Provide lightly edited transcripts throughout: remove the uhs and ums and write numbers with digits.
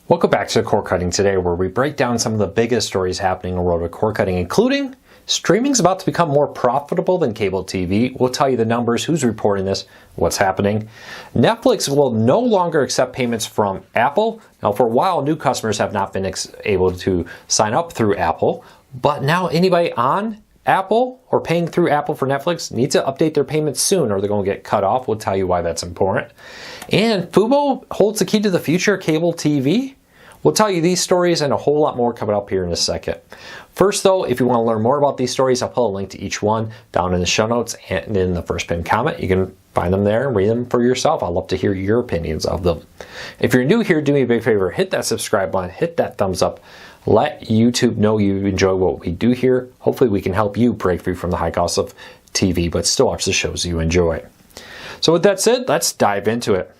Welcome back to Cord Cutting today, where we break down some of the biggest stories happening in the world of cord cutting, including streaming's about to become more profitable than cable TV. We'll tell you the numbers, who's reporting this, what's happening. Netflix will no longer accept payments from Apple. Now, for a while, new customers have not been able to sign up through Apple, but now anybody on Apple or paying through Apple for Netflix needs to update their payments soon or they're going to get cut off. We'll tell you why that's important. And Fubo holds the key to the future of cable TV. We'll tell you these stories and a whole lot more coming up here in a second. First though, if you want to learn more about these stories, I'll put a link to each one down in the show notes and in the first pinned comment. You can find them there and read them for yourself. I'd love to hear your opinions of them. If you're new here, do me a big favor, hit that subscribe button, hit that thumbs up. Let YouTube know you enjoy what we do here. Hopefully we can help you break free from the high cost of TV, but still watch the shows you enjoy. So with that said, let's dive into it.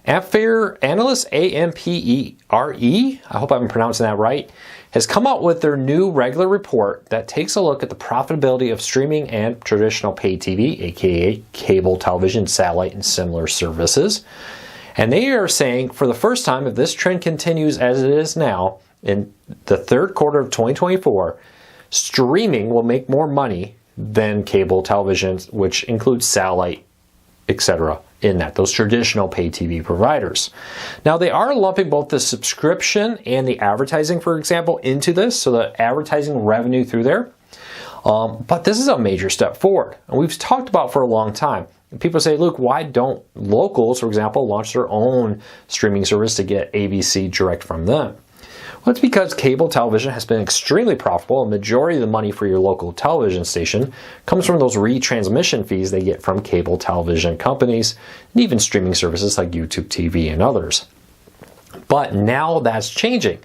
Ampere analyst AMPERE, I hope I'm pronouncing that right, has come out with their new regular report that takes a look at the profitability of streaming and traditional pay TV, aka cable television, satellite, and similar services. And they are saying for the first time, if this trend continues as it is now, in the third quarter of 2024, streaming will make more money than cable television, which includes satellite, etc. in that, those traditional pay TV providers. Now they are lumping both the subscription and the advertising, for example, into this, so the advertising revenue through there. But this is a major step forward. And we've talked about for a long time. People say, look, why don't locals, for example, launch their own streaming service to get ABC direct from them? Well, it's because cable television has been extremely profitable. A majority of the money for your local television station comes from those retransmission fees they get from cable television companies and even streaming services like YouTube TV and others. But now that's changing.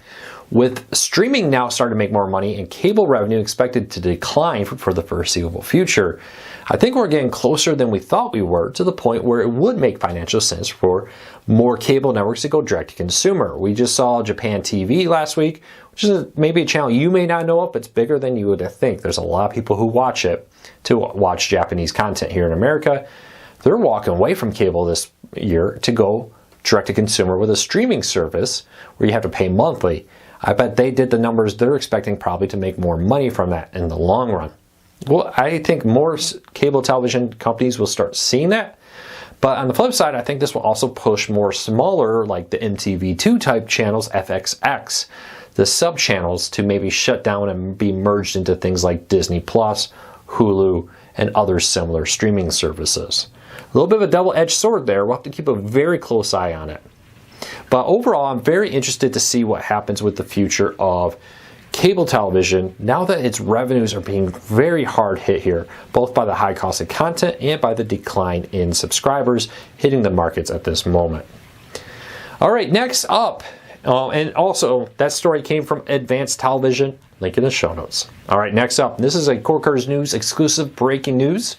With streaming now starting to make more money and cable revenue expected to decline for the foreseeable future, I think we're getting closer than we thought we were to the point where it would make financial sense for more cable networks to go direct to consumer. We just saw Japan TV last week, which is maybe a channel you may not know of, but it's bigger than you would think. There's a lot of people who watch it to watch Japanese content here in America. They're walking away from cable this year to go direct to consumer with a streaming service where you have to pay monthly. I bet they did the numbers. They're expecting probably to make more money from that in the long run. Well, I think more cable television companies will start seeing that. But on the flip side, I think this will also push more smaller, like the MTV2 type channels, FXX, the sub channels, to maybe shut down and be merged into things like Disney Plus, Hulu, and other similar streaming services. A little bit of a double-edged sword there. We'll have to keep a very close eye on it. But overall, I'm very interested to see what happens with the future of cable television now that its revenues are being very hard hit here, both by the high cost of content and by the decline in subscribers hitting the markets at this moment. All right, next up, and also that story came from Advanced Television, link in the show notes. All right, next up, this is a Cord Cutters News exclusive breaking news.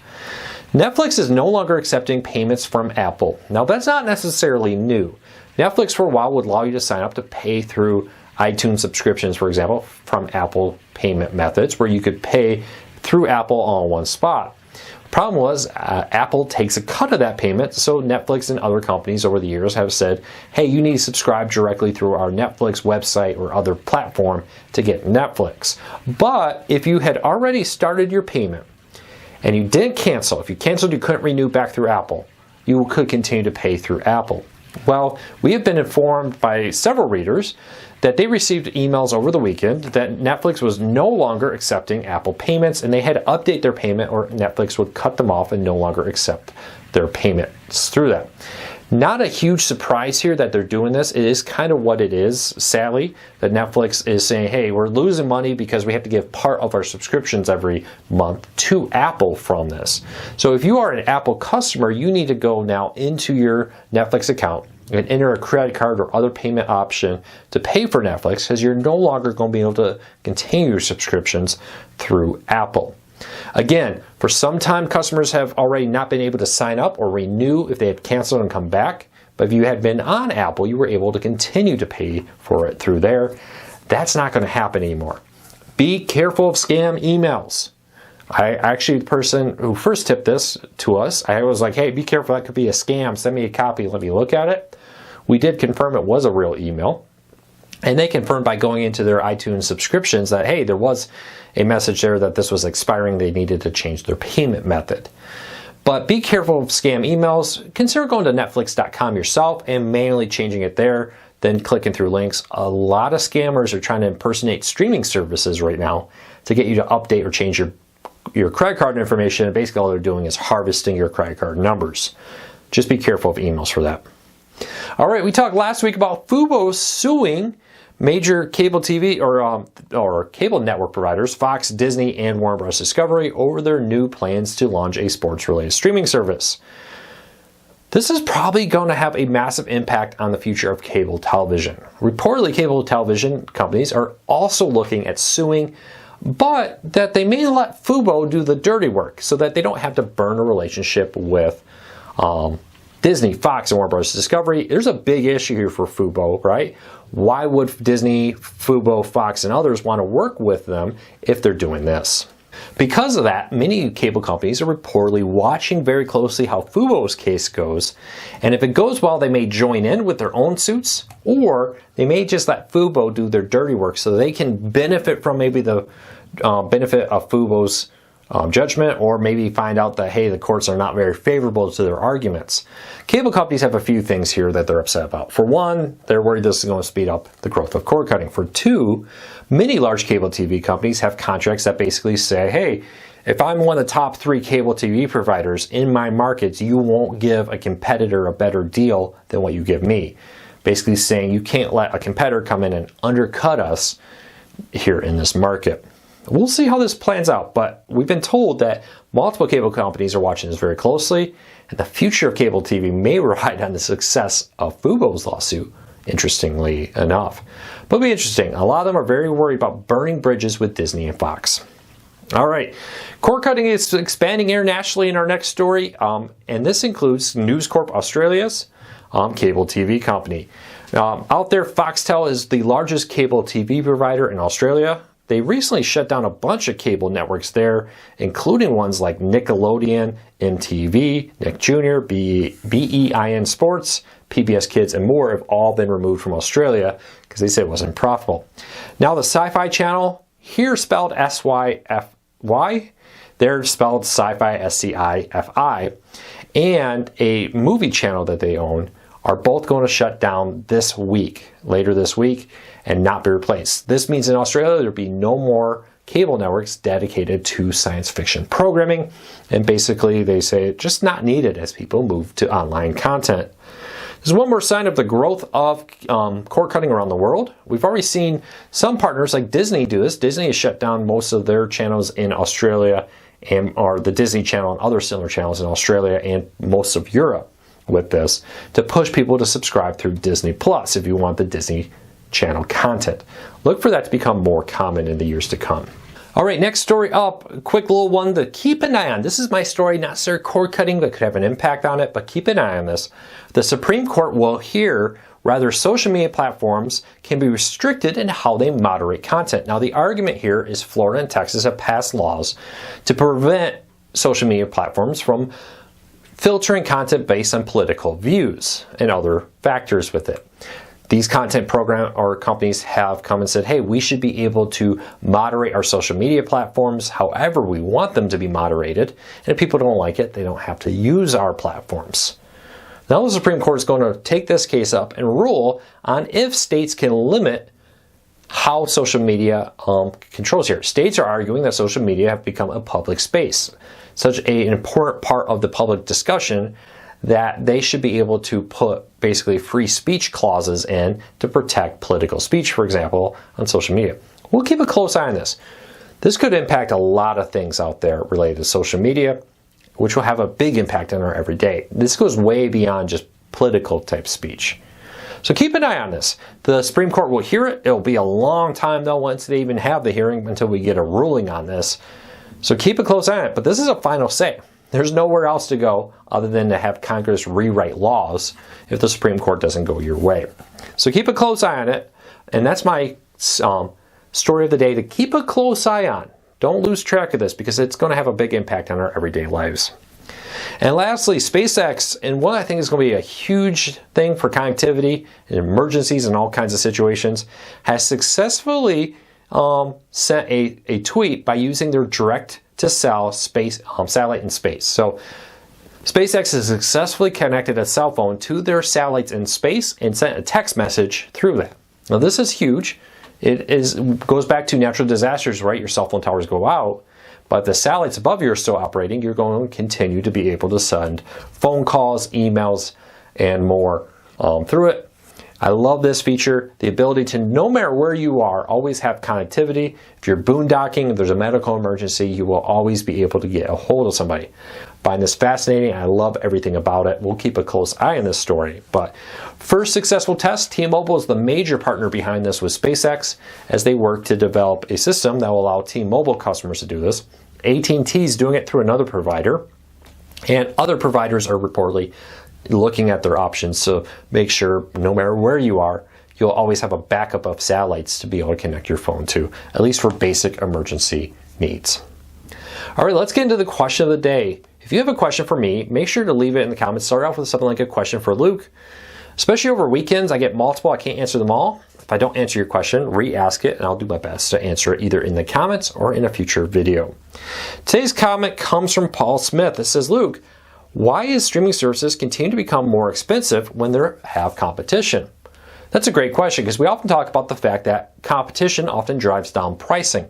Netflix is no longer accepting payments from Apple. Now that's not necessarily new. Netflix for a while would allow you to sign up to pay through iTunes subscriptions, for example, from Apple payment methods, where you could pay through Apple all in one spot. The problem was Apple takes a cut of that payment, so Netflix and other companies over the years have said, hey, you need to subscribe directly through our Netflix website or other platform to get Netflix. But if you had already started your payment and you didn't cancel, if you canceled, you couldn't renew back through Apple, you could continue to pay through Apple. Well, we have been informed by several readers that they received emails over the weekend that Netflix was no longer accepting Apple payments and they had to update their payment or Netflix would cut them off and no longer accept their payments through that. Not a huge surprise here that they're doing this. It is kind of what it is, sadly, that Netflix is saying, hey, we're losing money because we have to give part of our subscriptions every month to Apple from this. So if you are an Apple customer, you need to go now into your Netflix account and enter a credit card or other payment option to pay for Netflix because you're no longer going to be able to continue your subscriptions through Apple. Again, for some time, customers have already not been able to sign up or renew if they had canceled and come back. But if you had been on Apple, you were able to continue to pay for it through there. That's not going to happen anymore. Be careful of scam emails. The person who first tipped this to us, I was like, hey, be careful, that could be a scam. Send me a copy, let me look at it. We did confirm it was a real email. And they confirmed by going into their iTunes subscriptions that, hey, there was a message there that this was expiring. They needed to change their payment method. But be careful of scam emails. Consider going to Netflix.com yourself and manually changing it there, then clicking through links. A lot of scammers are trying to impersonate streaming services right now to get you to update or change your credit card information. And basically all they're doing is harvesting your credit card numbers. Just be careful of emails for that. All right, we talked last week about Fubo suing major cable TV or cable network providers, Fox, Disney, and Warner Bros. Discovery, over their new plans to launch a sports-related streaming service. This is probably going to have a massive impact on the future of cable television. Reportedly, cable television companies are also looking at suing, but that they may let Fubo do the dirty work so that they don't have to burn a relationship with Disney, Fox, and Warner Bros. Discovery. There's a big issue here for Fubo, right? Why would Disney, Fubo, Fox, and others want to work with them if they're doing this? Because of that, many cable companies are reportedly watching very closely how Fubo's case goes, and if it goes well, they may join in with their own suits, or they may just let Fubo do their dirty work so they can benefit from maybe the benefit of Fubo's judgment, or maybe find out that, hey, the courts are not very favorable to their arguments. Cable companies have a few things here that they're upset about. For one, they're worried this is going to speed up the growth of cord cutting. For two, many large cable TV companies have contracts that basically say, hey, if I'm one of the top 3 cable TV providers in my markets, you won't give a competitor a better deal than what you give me. Basically saying you can't let a competitor come in and undercut us here in this market. We'll see how this plans out, but we've been told that multiple cable companies are watching this very closely, and the future of cable TV may ride on the success of Fubo's lawsuit, interestingly enough. But it'll be interesting. A lot of them are very worried about burning bridges with Disney and Fox. All right, cord cutting is expanding internationally in our next story, and this includes News Corp Australia's cable TV company. Out there, Foxtel is the largest cable TV provider in Australia. They recently shut down a bunch of cable networks there, including ones like Nickelodeon, MTV, Nick Jr., BEIN Sports, PBS Kids, and more have all been removed from Australia because they said it wasn't profitable. Now the Sci-Fi Channel, here spelled S-Y-F-Y, they're spelled Sci-Fi, S-C-I-F-I, and a movie channel that they own are both going to shut down this week, later this week, and not be replaced. This means in Australia there'll be no more cable networks dedicated to science fiction programming, and basically they say it's just not needed as people move to online content. There's one more sign of the growth of cord cutting around the world. We've already seen some partners like Disney do this. Disney has shut down most of their channels in Australia, or the Disney Channel and other similar channels in Australia and most of Europe with this, to push people to subscribe through Disney Plus if you want the Disney Channel content. Look for that to become more common in the years to come. All right, next story up, a quick little one to keep an eye on. This is my story, not necessarily cord cutting that could have an impact on it, but keep an eye on this. The Supreme Court will hear whether social media platforms can be restricted in how they moderate content. Now, the argument here is Florida and Texas have passed laws to prevent social media platforms from filtering content based on political views and other factors with it. These content program or companies have come and said, hey, we should be able to moderate our social media platforms however we want them to be moderated. And if people don't like it, they don't have to use our platforms. Now the Supreme Court is going to take this case up and rule on if states can limit how social media controls here. States are arguing that social media have become a public space, such an important part of the public discussion that they should be able to put basically free speech clauses in to protect political speech, for example, on social media. We'll keep a close eye on this. This could impact a lot of things out there related to social media, which will have a big impact on our everyday. This goes way beyond just political type speech. So keep an eye on this. The Supreme Court will hear it. It'll be a long time though once they even have the hearing until we get a ruling on this. So keep a close eye on it. But this is a final say. There's nowhere else to go other than to have Congress rewrite laws if the Supreme Court doesn't go your way. So keep a close eye on it. And that's my story of the day to keep a close eye on. Don't lose track of this because it's going to have a big impact on our everyday lives. And lastly, SpaceX, and what I think is going to be a huge thing for connectivity in emergencies and all kinds of situations, has successfully sent a tweet by using their direct-to-cell satellite in space. So SpaceX has successfully connected a cell phone to their satellites in space and sent a text message through that. Now this is huge. It goes back to natural disasters, right? Your cell phone towers go out, but the satellites above you are still operating. You're going to continue to be able to send phone calls, emails, and more through it. I love this feature, the ability to, no matter where you are, always have connectivity. If you're boondocking, if there's a medical emergency, you will always be able to get a hold of somebody. I find this fascinating. I love everything about it. We'll keep a close eye on this story. But first successful test, T-Mobile is the major partner behind this with SpaceX as they work to develop a system that will allow T-Mobile customers to do this. AT&T is doing it through another provider, and other providers are reportedly looking at their options. So make sure no matter where you are, you'll always have a backup of satellites to be able to connect your phone to, at least for basic emergency needs. All right, let's get into the question of the day. If you have a question for me, make sure to leave it in the comments. Start off with something like a question for Luke. Especially over weekends, I get multiple. I can't answer them all. If I don't answer your question, re-ask it, and I'll do my best to answer it either in the comments or in a future video. Today's comment comes from Paul Smith. It says, Luke, why is streaming services continue to become more expensive when they have competition? That's a great question because we often talk about the fact that competition often drives down pricing.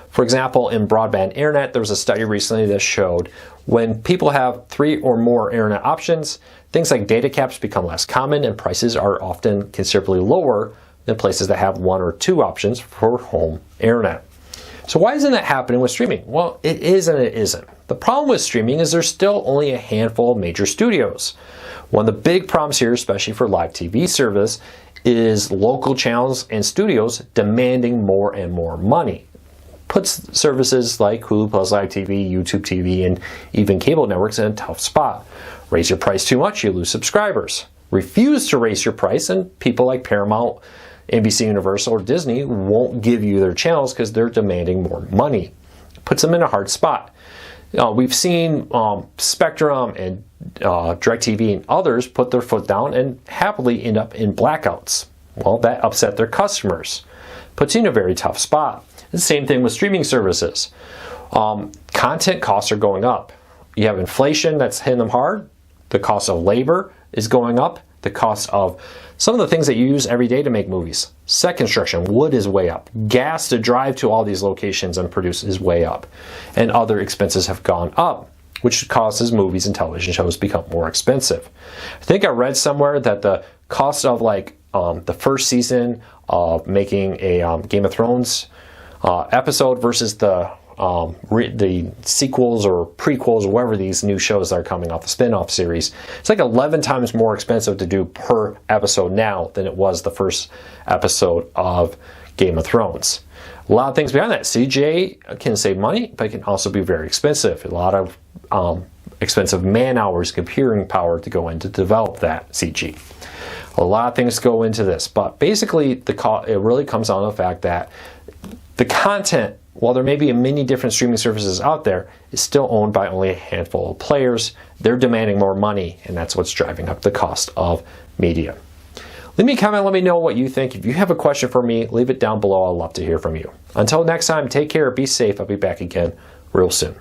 For example, in broadband internet, there was a study recently that showed when people have 3 or more internet options, things like data caps become less common and prices are often considerably lower than places that have 1 or 2 options for home internet. So why isn't that happening with streaming? Well, it is and it isn't. The problem with streaming is there's still only a handful of major studios. One of the big problems here, especially for live TV service, is local channels and studios demanding more and more money. Puts services like Hulu Plus Live TV, YouTube TV, and even cable networks in a tough spot. Raise your price too much, you lose subscribers. Refuse to raise your price, and people like Paramount, NBC Universal, or Disney won't give you their channels because they're demanding more money. Puts them in a hard spot. We've seen Spectrum and DirecTV and others put their foot down and happily end up in blackouts. Well, that upset their customers. Puts you in a very tough spot. The same thing with streaming services. Content costs are going up. You have inflation that's hitting them hard. The cost of labor is going up. The cost of some of the things that you use every day to make movies. Set construction, wood is way up. Gas to drive to all these locations and produce is way up. And other expenses have gone up, which causes movies and television shows to become more expensive. I think I read somewhere that the cost of the first season of making a Game of Thrones episode versus the sequels or prequels or whatever these new shows that are coming off the spin-off series, it's like 11 times more expensive to do per episode now than it was the first episode of Game of Thrones. A lot of things behind that. CGI can save money, but it can also be very expensive. A lot of expensive man hours, computing power to go in to develop that CG. A lot of things go into this, but basically it really comes down to the fact that the content, while there may be many different streaming services out there, is still owned by only a handful of players. They're demanding more money, and that's what's driving up the cost of media. Leave me a comment, let me know what you think. If you have a question for me, leave it down below. I'd love to hear from you. Until next time, take care, be safe. I'll be back again real soon.